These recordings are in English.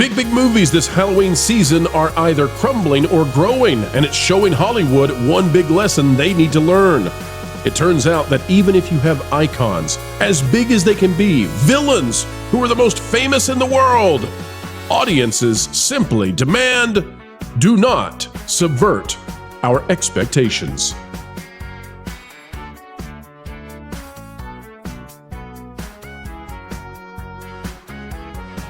Big movies this Halloween season are either crumbling or growing, and it's showing Hollywood one big lesson they need to learn. It turns out that even if you have icons, as big as they can be, villains who are the most famous in the world, audiences simply demand, do not subvert our expectations.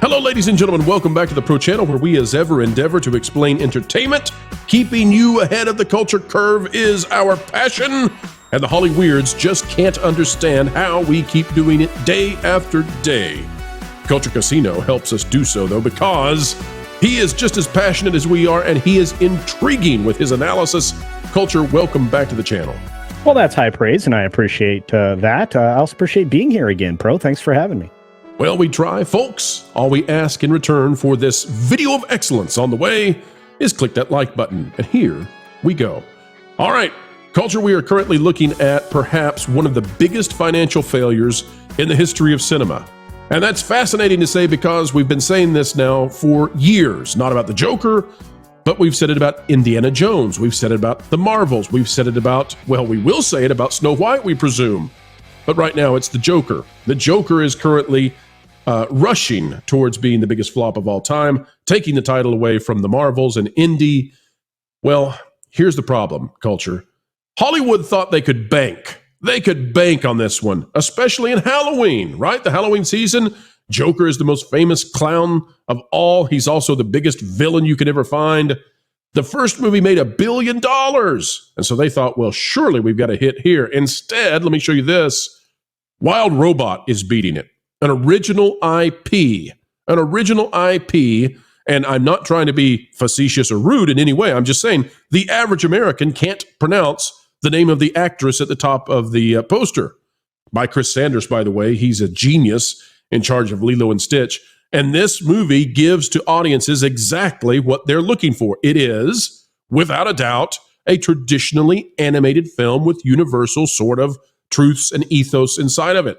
Hello, ladies and gentlemen. Welcome back to the Pro Channel, where we as ever endeavor to explain entertainment. Keeping you ahead of the culture curve is our passion, and the Holly Weirds just can't understand how we keep doing it day after day. Culture Casino helps us do so, though, because he is just as passionate as we are, and he is intriguing with his analysis. Culture, welcome back to the channel. Well, that's high praise, and I appreciate that. I also appreciate being here again, Pro. Thanks for having me. Well, we try, folks. All we ask in return for this video of excellence on the way is click that like button. And here we go. All right, Culture, we are currently looking at perhaps one of the biggest financial failures in the history of cinema. And that's fascinating to say because we've been saying this now for years, not about the Joker, but we've said it about Indiana Jones. We've said it about the Marvels. We've said it about, well, we will say it about Snow White, we presume. But right now it's the Joker. The Joker is currently rushing towards being the biggest flop of all time, taking the title away from the Marvels and Indy. Well, here's the problem, Culture. Hollywood thought they could bank. They could bank on this one, especially in Halloween, right? The Halloween season, Joker is the most famous clown of all. He's also the biggest villain you could ever find. The first movie made $1 billion. And so they thought, well, surely we've got a hit here. Instead, let me show you this. Wild Robot is beating it. An original IP, and I'm not trying to be facetious or rude in any way. I'm just saying the average American can't pronounce the name of the actress at the top of the poster. By Chris Sanders, by the way. He's a genius in charge of Lilo and Stitch. And this movie gives to audiences exactly what they're looking for. It is, without a doubt, a traditionally animated film with universal sort of truths and ethos inside of it.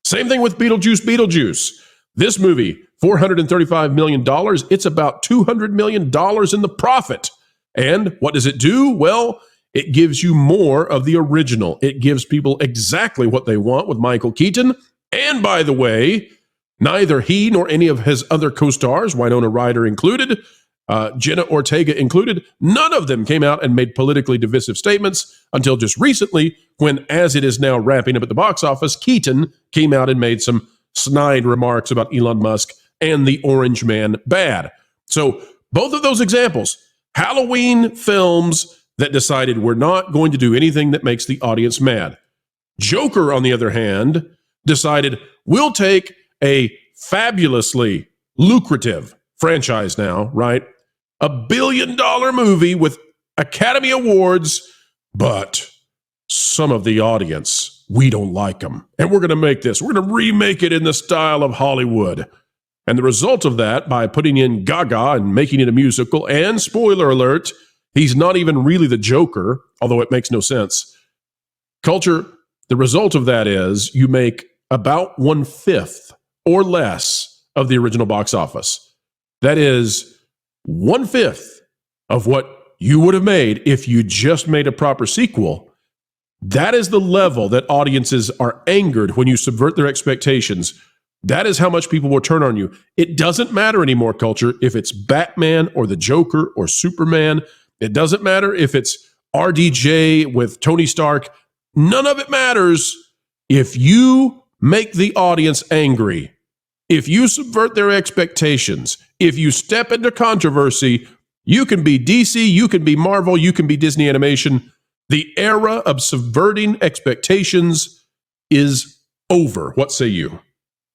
Same thing with Beetlejuice. This movie, $435 million. It's about $200 million in the profit. And what does it do? Well, it gives you more of the original. It gives people exactly what they want with Michael Keaton. And by the way, neither he nor any of his other co-stars, Winona Ryder included, Jenna Ortega included, none of them came out and made politically divisive statements until just recently when, as it is now wrapping up at the box office, Keaton came out and made some snide remarks about Elon Musk and the Orange Man bad. So both of those examples, Halloween films that decided we're not going to do anything that makes the audience mad. Joker, on the other hand, decided we'll take a fabulously lucrative franchise now, right? $1 billion movie with Academy Awards, but some of the audience, we don't like them. And we're going to make this. We're going to remake it in the style of Hollywood. And the result of that, by putting in Gaga and making it a musical, and spoiler alert, he's not even really the Joker, although it makes no sense. Culture, the result of that is you make about 1/5 or less of the original box office. That is 1/5 of what you would have made if you just made a proper sequel. That is the level that audiences are angered when you subvert their expectations. That is how much people will turn on you. It doesn't matter anymore, Culture, if it's Batman or the Joker or Superman. It doesn't matter if it's RDJ with Tony Stark. None of it matters. If you make the audience angry, if you subvert their expectations, if you step into controversy, you can be DC, you can be Marvel, you can be Disney Animation. The era of subverting expectations is over. What say you?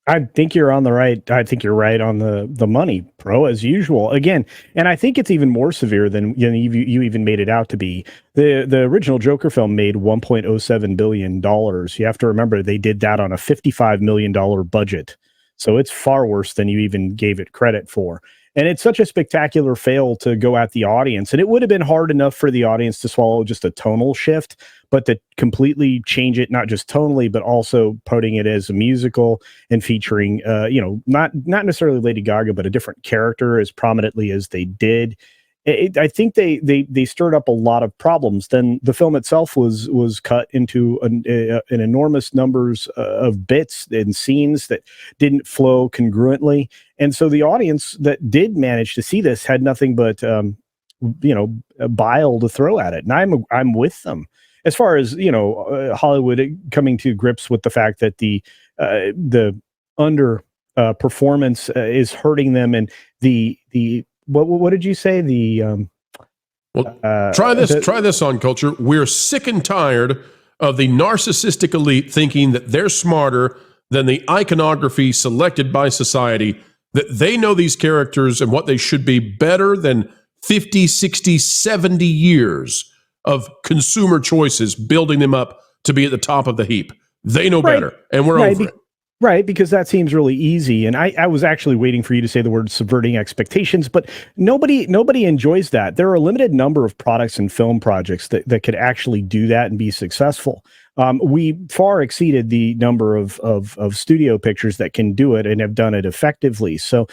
I think you're on the right. I think you're right on the money, Pro, as usual. Again, and I think it's even more severe than you even made it out to be. The original Joker film made $1.07 billion. You have to remember they did that on a $55 million budget. So it's far worse than you even gave it credit for. And it's such a spectacular fail to go at the audience. And it would have been hard enough for the audience to swallow just a tonal shift, but to completely change it, not just tonally, but also putting it as a musical and featuring, not necessarily Lady Gaga, but a different character as prominently as they did. I think they stirred up a lot of problems. Then the film itself was cut into an enormous numbers of bits and scenes that didn't flow congruently, and so the audience that did manage to see this had nothing but bile to throw at it. And I'm with them as far as Hollywood coming to grips with the fact that the under performance is hurting them, and the what did you say? Try this on, Culture. We're sick and tired of the narcissistic elite thinking that they're smarter than the iconography selected by society, that they know these characters and what they should be better than 50, 60, 70 years of consumer choices, building them up to be at the top of the heap. They know better, and we're over it. Right, because that seems really easy. And I was actually waiting for you to say the word subverting expectations, but nobody enjoys that. There are a limited number of products and film projects that could actually do that and be successful. We far exceeded the number of studio pictures that can do it and have done it effectively. So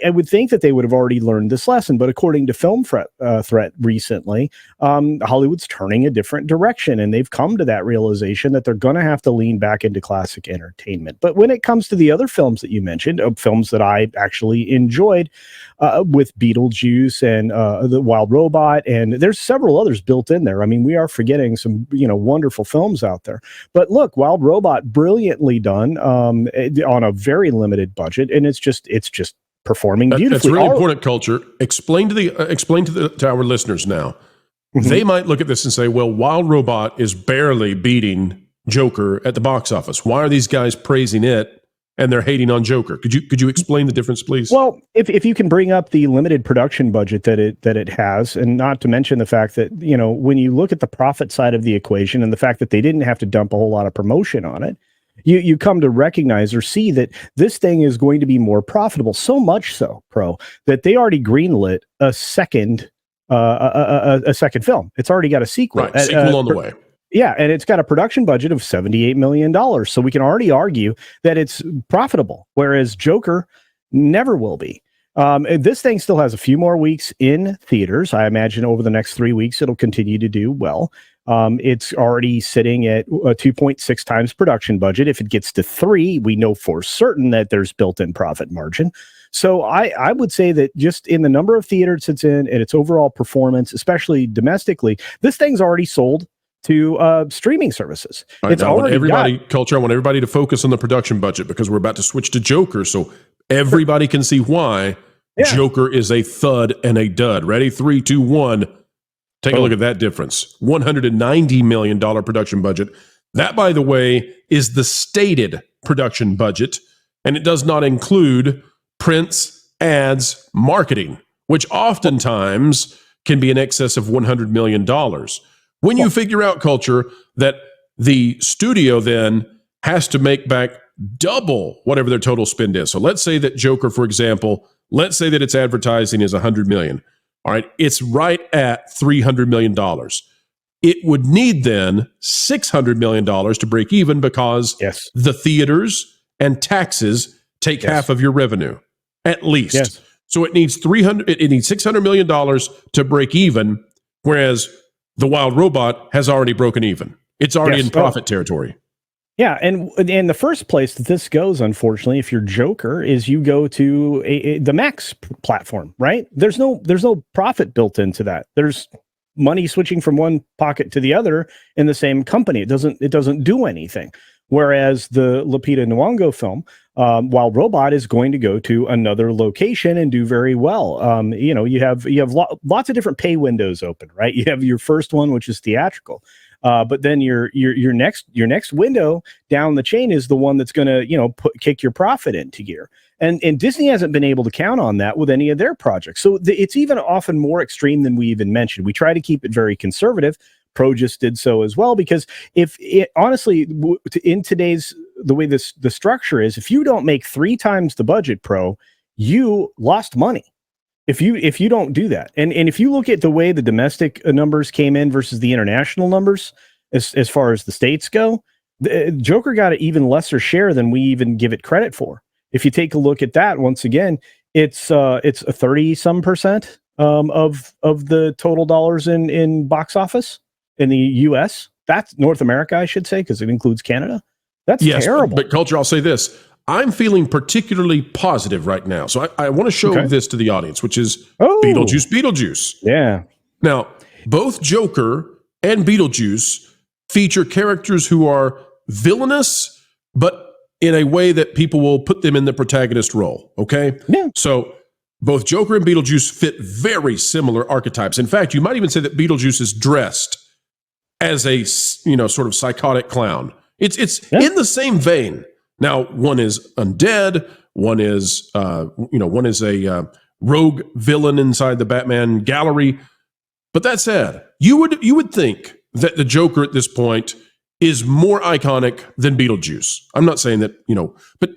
I would think that they would have already learned this lesson, but according to Film Threat recently, Hollywood's turning a different direction, and they've come to that realization that they're going to have to lean back into classic entertainment. But when it comes to the other films that you mentioned, films that I actually enjoyed, with Beetlejuice and The Wild Robot, and there's several others built in there. I mean, we are forgetting some wonderful films out there. But look, Wild Robot, brilliantly done on a very limited budget, and it's just performing beautifully. That's really important, Culture. Explain to our listeners now. Mm-hmm. They might look at this and say, well, Wild Robot is barely beating Joker at the box office. Why are these guys praising it and they're hating on Joker? Could you explain the difference, please? Well, if you can bring up the limited production budget that it has, and not to mention the fact that, when you look at the profit side of the equation and the fact that they didn't have to dump a whole lot of promotion on it, you come to recognize or see that this thing is going to be more profitable. So much so, Pro, that they already greenlit a second film. It's already got a sequel. Right, sequel on the way. Yeah, and it's got a production budget of $78 million. So we can already argue that it's profitable, whereas Joker never will be. This thing still has a few more weeks in theaters. I imagine over the next 3 weeks, it'll continue to do well. It's already sitting at a 2.6 times production budget. If it gets to 3, we know for certain that there's built-in profit margin. So I would say that just in the number of theaters it's in and its overall performance, especially domestically, this thing's already sold to streaming services. Right, it's already Culture. I want everybody to focus on the production budget because we're about to switch to Joker, so everybody can see why Joker is a thud and a dud. Ready? 3, 2, 1. Take a look at that difference. $190 million production budget. That, by the way, is the stated production budget, and it does not include prints, ads, marketing, which oftentimes can be in excess of $100 million. When you figure out, Culture, that the studio then has to make back double whatever their total spend is. So let's say that Joker, for example, let's say that its advertising is $100 million. All right, it's right at $300 million. It would need then $600 million to break even because the theaters and taxes take half of your revenue, at least. Yes. So it needs $600 million to break even, whereas the Wild Robot has already broken even. It's already in profit territory. Yeah, and in the first place that this goes, unfortunately, if you're Joker, is you go to the Max platform, right? There's no profit built into that. There's money switching from one pocket to the other in the same company. It doesn't do anything. Whereas the Lupita Nyong'o film, Wild Robot, is going to go to another location and do very well. You have lots of different pay windows open, right? You have your first one, which is theatrical. But then your next window down the chain is the one that's going to kick your profit into gear, and Disney hasn't been able to count on that with any of their projects. So it's even often more extreme than we even mentioned. We try to keep it very conservative. Pro just did so as well, because honestly, in today's the way the structure is, if you don't make 3 times the budget, Pro, you lost money. If you don't do that, and if you look at the way the domestic numbers came in versus the international numbers, as far as the states go, the Joker got an even lesser share than we even give it credit for. If you take a look at that, once again, it's a 30-some% of the total dollars in box office in the U.S. That's North America, I should say, because it includes Canada. That's terrible. But Culture, I'll say this. I'm feeling particularly positive right now. So I want to show this to the audience, which is Beetlejuice. Yeah. Now, both Joker and Beetlejuice feature characters who are villainous, but in a way that people will put them in the protagonist role. Okay? Yeah. So both Joker and Beetlejuice fit very similar archetypes. In fact, you might even say that Beetlejuice is dressed as a, sort of psychotic clown. It's in the same vein. Now, one is undead. One is, a rogue villain inside the Batman gallery. But that said, you would think that the Joker at this point is more iconic than Beetlejuice. I'm not saying that, but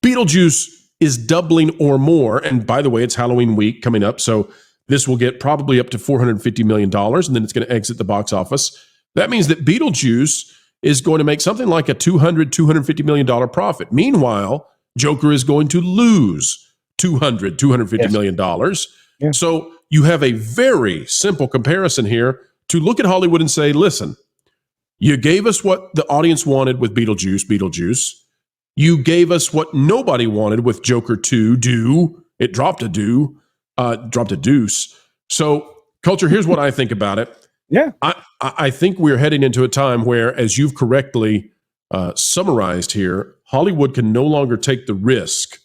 Beetlejuice is doubling or more. And by the way, it's Halloween week coming up, so this will get probably up to $450 million, and then it's going to exit the box office. That means that Beetlejuice is going to make something like a $250 million profit. Meanwhile, Joker is going to lose $250 million. Yeah. So you have a very simple comparison here to look at Hollywood and say, listen, you gave us what the audience wanted with Beetlejuice. You gave us what nobody wanted with Joker 2, It dropped a deuce. So, Culture, here's what I think about it. Yeah. I think we're heading into a time where, as you've correctly summarized here, Hollywood can no longer take the risk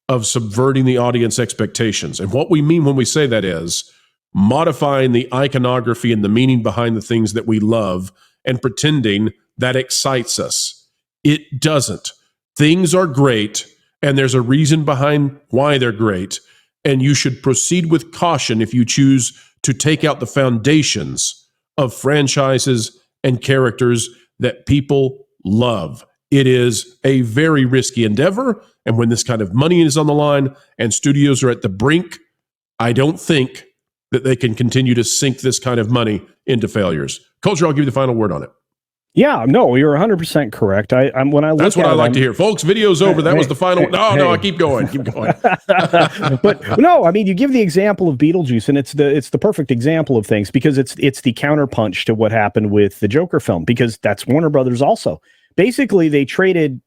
of subverting the audience expectations. And what we mean when we say that is modifying the iconography and the meaning behind the things that we love and pretending that excites us. It doesn't. Things are great, and there's a reason behind why they're great, and you should proceed with caution if you choose to take out the foundations of franchises and characters that people love. It is a very risky endeavor, and when this kind of money is on the line and studios are at the brink, I don't think that they can continue to sink this kind of money into failures. Culture, I'll give you the final word on it. Yeah, no, you're 100% correct. I'm when I look That's what at I like to hear, folks. Video's over. That was the final. No, keep going. But no, I mean, you give the example of Beetlejuice, and it's the perfect example of things because it's the counterpunch to what happened with the Joker film, because that's Warner Brothers also. Basically, they traded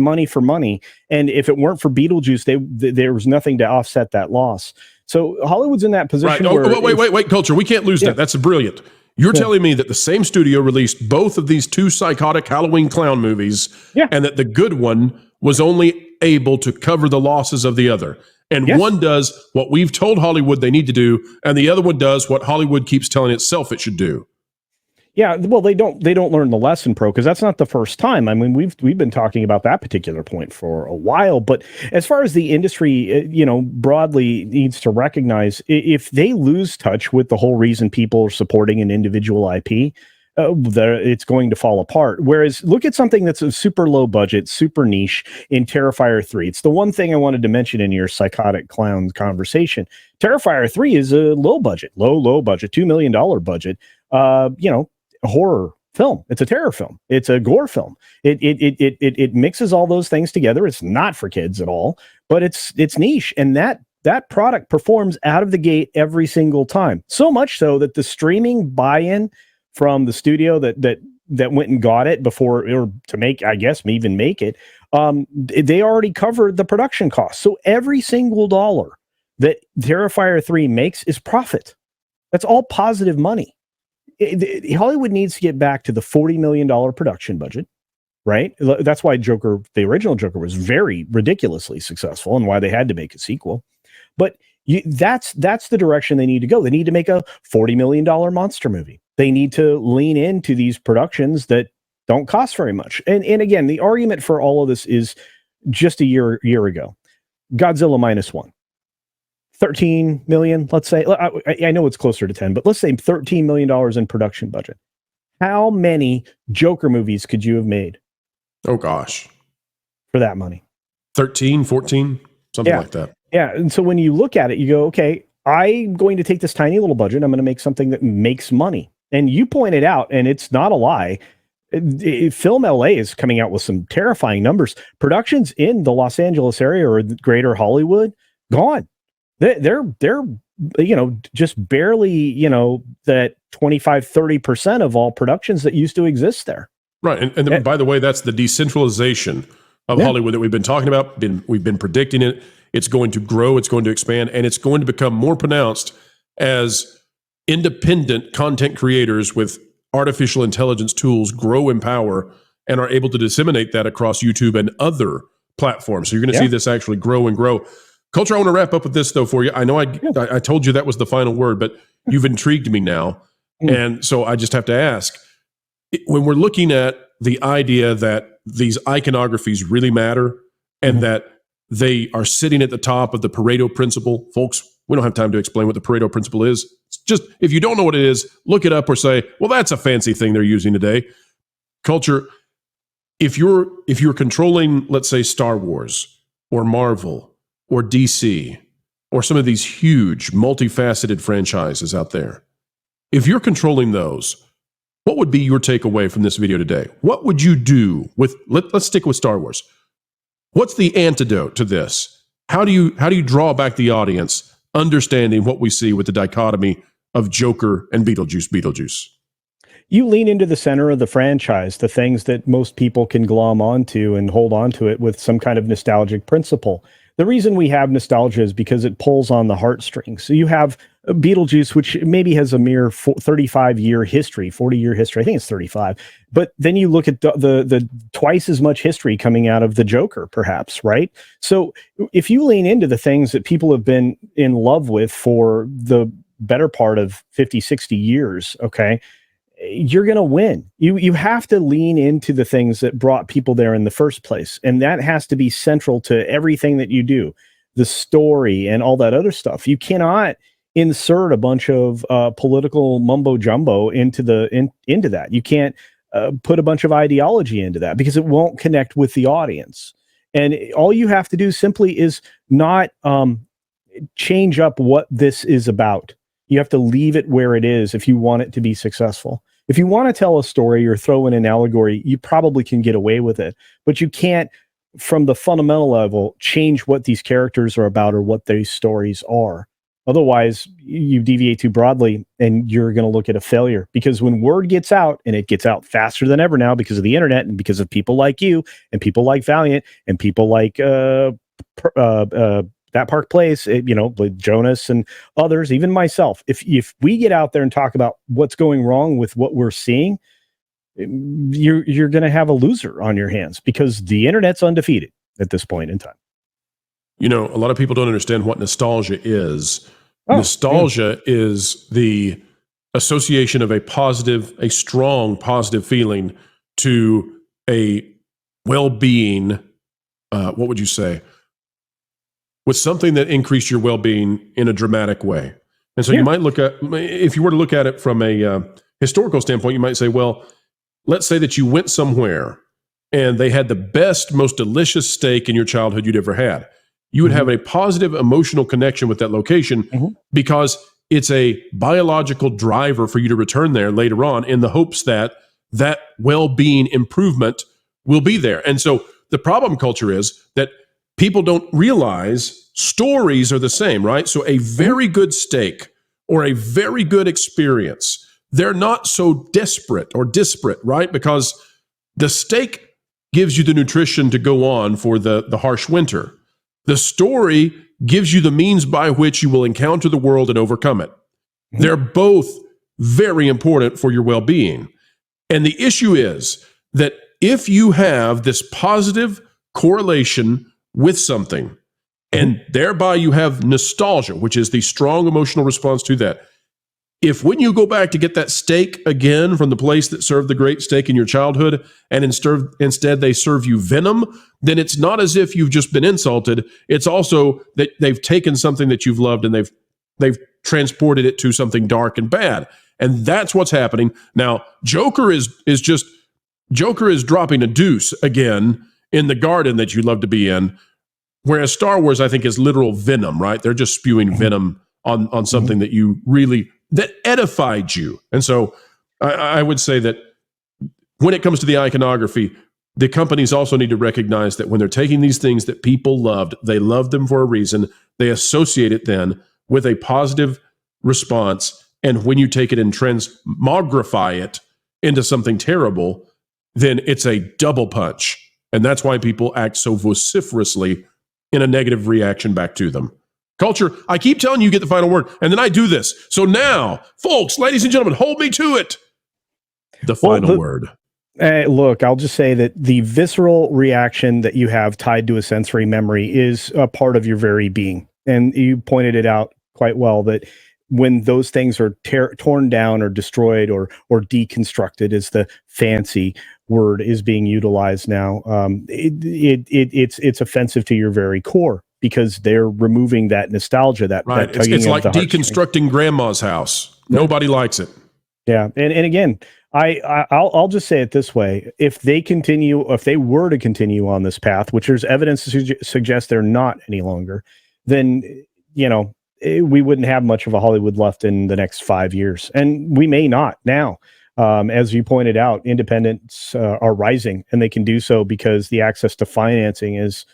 money for money, and if it weren't for Beetlejuice, there was nothing to offset that loss. So Hollywood's in that position. Right. Wait, Culture. We can't lose that. That's brilliant. You're telling me that the same studio released both of these two psychotic Halloween clown movies, and that the good one was only able to cover the losses of the other. And one does what we've told Hollywood they need to do, and the other one does what Hollywood keeps telling itself it should do. Yeah, well, they don't learn the lesson, Pro, because that's not the first time. I mean, we've been talking about that particular point for a while. But as far as the industry, broadly needs to recognize, if they lose touch with the whole reason people are supporting an individual IP, it's going to fall apart. Whereas look at something that's a super low budget, super niche in Terrifier 3. It's the one thing I wanted to mention in your psychotic clowns conversation. Terrifier 3 is a low budget, $2 million budget, horror film. It's a terror film. It's a gore film. It mixes all those things together. It's not for kids at all, but it's niche, and that product performs out of the gate every single time. So much so that the streaming buy-in from the studio that went and got it before, or to make, I guess, even make it, they already covered the production costs. So every single dollar that Terrifier 3 makes is profit. That's all positive money. Hollywood needs to get back to the $40 million production budget, right? That's why the original Joker was very ridiculously successful, and why they had to make a sequel. But that's the direction they need to go. They need to make a $40 million monster movie. They need to lean into these productions that don't cost very much. And again, the argument for all of this is just a year ago. Godzilla -1. 13 million, let's say. I know it's closer to 10, but let's say $13 million in production budget. How many Joker movies could you have made? Oh, gosh. For that money? 13, 14, something like that. Yeah. And so when you look at it, you go, okay, I'm going to take this tiny little budget. I'm going to make something that makes money. And you pointed out, and it's not a lie, Film LA is coming out with some terrifying numbers. Productions in the Los Angeles area or greater Hollywood, gone. They're just barely, that 25-30% of all productions that used to exist there. Right. And by the way, that's the decentralization of Hollywood that we've been talking about. We've been predicting it. It's going to grow, it's going to expand, and it's going to become more pronounced as independent content creators with artificial intelligence tools grow in power and are able to disseminate that across YouTube and other platforms. So you're going to see this actually grow and grow. Culture, I want to wrap up with this, though, for you. I know I told you that was the final word, but you've intrigued me now. And so I just have to ask, when we're looking at the idea that these iconographies really matter and that they are sitting at the top of the Pareto principle, folks, we don't have time to explain what the Pareto principle is. It's just, if you don't know what it is, look it up or say, well, that's a fancy thing they're using today. Culture, if you're controlling, let's say, Star Wars or Marvel or DC or some of these huge multifaceted franchises out there, if you're controlling those, what would be your takeaway from this video today? What would you do with, let's stick with Star Wars. What's the antidote to this? How do you draw back the audience, understanding what we see with the dichotomy of Joker and Beetlejuice? You lean into the center of the franchise, the things that most people can glom onto and hold onto it with some kind of nostalgic principle. The reason we have nostalgia is because it pulls on the heartstrings. So you have Beetlejuice, which maybe has a mere 35-year history, 40-year history. I think it's 35. But then you look at the twice as much history coming out of the Joker, perhaps, right? So if you lean into the things that people have been in love with for the better part of 50, 60 years, okay, you're going to win. You have to lean into the things that brought people there in the first place. And that has to be central to everything that you do, the story and all that other stuff. You cannot insert a bunch of political mumbo jumbo into that. You can't put a bunch of ideology into that because it won't connect with the audience. And all you have to do simply is not change up what this is about. You have to leave it where it is if you want it to be successful. If you want to tell a story or throw in an allegory, you probably can get away with it, but you can't, from the fundamental level, change what these characters are about or what these stories are. Otherwise, you deviate too broadly and you're going to look at a failure, because when word gets out, and it gets out faster than ever now because of the internet and because of people like you and people like Valiant and people like That Park Place, with Jonas and others, even myself, if we get out there and talk about what's going wrong with what we're seeing, you're going to have a loser on your hands, because the internet's undefeated at this point in time. A lot of people don't understand what nostalgia is. Nostalgia is the association of a strong positive feeling to a well-being, what would you say? With something that increased your well-being in a dramatic way. And so you might look at, if you were to look at it from a historical standpoint, you might say, well, let's say that you went somewhere and they had the best, most delicious steak in your childhood you'd ever had. You would have a positive emotional connection with that location because it's a biological driver for you to return there later on in the hopes that that well-being improvement will be there. And so the problem, Culture, is that people don't realize stories are the same, right? So a very good steak or a very good experience, they're not so disparate, right? Because the steak gives you the nutrition to go on for the harsh winter. The story gives you the means by which you will encounter the world and overcome it. They're both very important for your well-being. And the issue is that if you have this positive correlation with something, and thereby you have nostalgia, which is the strong emotional response to that. If when you go back to get that steak again from the place that served the great steak in your childhood, and instead they serve you venom, then it's not as if you've just been insulted. It's also that they've taken something that you've loved and they've transported it to something dark and bad. And that's what's happening. Now, Joker is dropping a deuce again in the garden that you love to be in. Whereas Star Wars, I think, is literal venom, right? They're just spewing venom on something that you really, that edified you. And so I would say that when it comes to the iconography, the companies also need to recognize that when they're taking these things that people loved, they loved them for a reason. They associate it then with a positive response. And when you take it and transmogrify it into something terrible, then it's a double punch. And that's why people act so vociferously in a negative reaction back to them. Culture, I keep telling you get the final word, and then I do this. So now, folks, ladies and gentlemen, hold me to it. The final word. Look, I'll just say that the visceral reaction that you have tied to a sensory memory is a part of your very being. And you pointed it out quite well that when those things are torn down or destroyed or deconstructed, as the fancy word is being utilized now, it's offensive to your very core because they're removing that nostalgia. That it's like deconstructing grandma's house. Nobody likes it. Yeah, and again, I'll just say it this way: if they were to continue on this path, which there's evidence to suggest they're not any longer, then we wouldn't have much of a Hollywood left in the next 5 years, and we may not now. As you pointed out, independents are rising, and they can do so because the access to financing is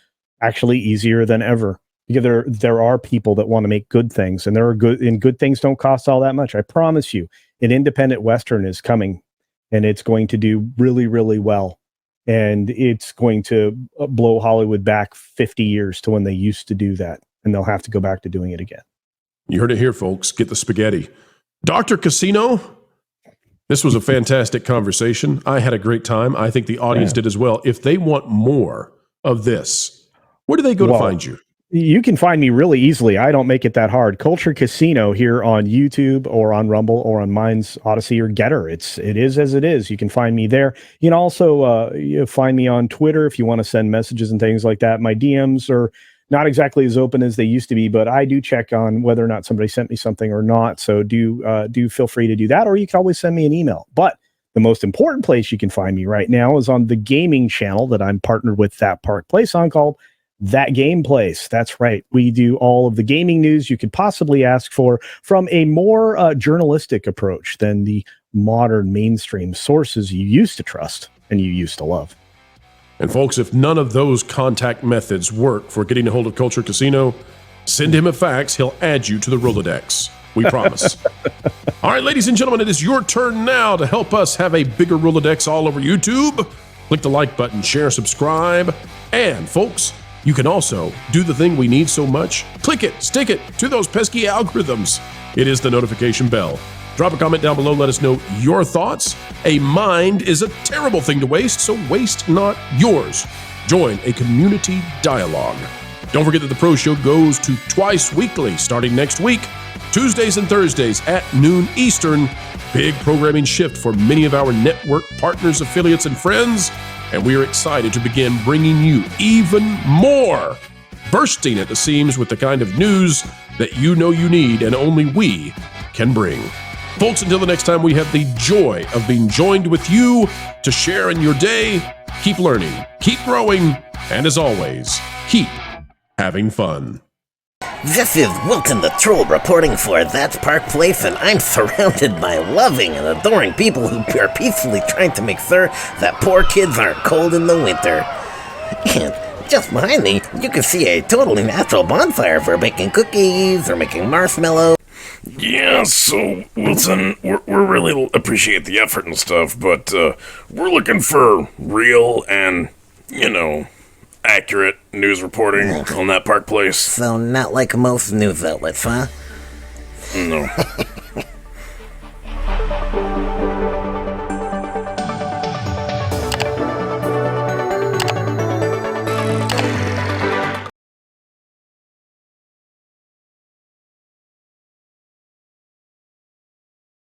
actually easier than ever. Because there are people that want to make good things, and good things don't cost all that much. I promise you, an independent Western is coming, and it's going to do really, really well, and it's going to blow Hollywood back 50 years to when they used to do that, and they'll have to go back to doing it again. You heard it here, folks. Get the spaghetti. Dr. Casino, this was a fantastic conversation. I had a great time. I think the audience did as well. If they want more of this, where do they go to find you? You can find me really easily. I don't make it that hard. Culture Casino here on YouTube or on Rumble or on Minds, Odyssey, or Getter. It is as it is. You can find me there. You can also find me on Twitter if you want to send messages and things like that. My DMs are not exactly as open as they used to be, but I do check on whether or not somebody sent me something or not. So do feel free to do that, or you can always send me an email. But the most important place you can find me right now is on the gaming channel that I'm partnered with That Park Place on, called That Game Place. That's right. We do all of the gaming news you could possibly ask for from a more journalistic approach than the modern mainstream sources you used to trust and you used to love. And folks, if none of those contact methods work for getting a hold of Culture Casino, send him a fax. He'll add you to the Rolodex. We promise. All right, ladies and gentlemen, it is your turn now to help us have a bigger Rolodex all over YouTube. Click the like button, share, subscribe, and folks, you can also do the thing we need so much. Click it, stick it to those pesky algorithms. It is the notification bell. Drop a comment down below. Let us know your thoughts. A mind is a terrible thing to waste, so waste not yours. Join a community dialogue. Don't forget that the Pro Show goes to twice weekly starting next week, Tuesdays and Thursdays at noon Eastern. Big programming shift for many of our network partners, affiliates, and friends. And we are excited to begin bringing you even more, bursting at the seams with the kind of news that you know you need and only we can bring. Folks, until the next time, we have the joy of being joined with you to share in your day. Keep learning, keep growing, and as always, keep having fun. This is Wilton the Troll reporting for That's Park Place, and I'm surrounded by loving and adoring people who are peacefully trying to make sure that poor kids aren't cold in the winter. And just behind me, you can see a totally natural bonfire for baking cookies or making marshmallows. Yeah, so, Wilson, we really appreciate the effort and stuff, but we're looking for real and, accurate news reporting on That Park Place. So not like most news outlets, huh? No.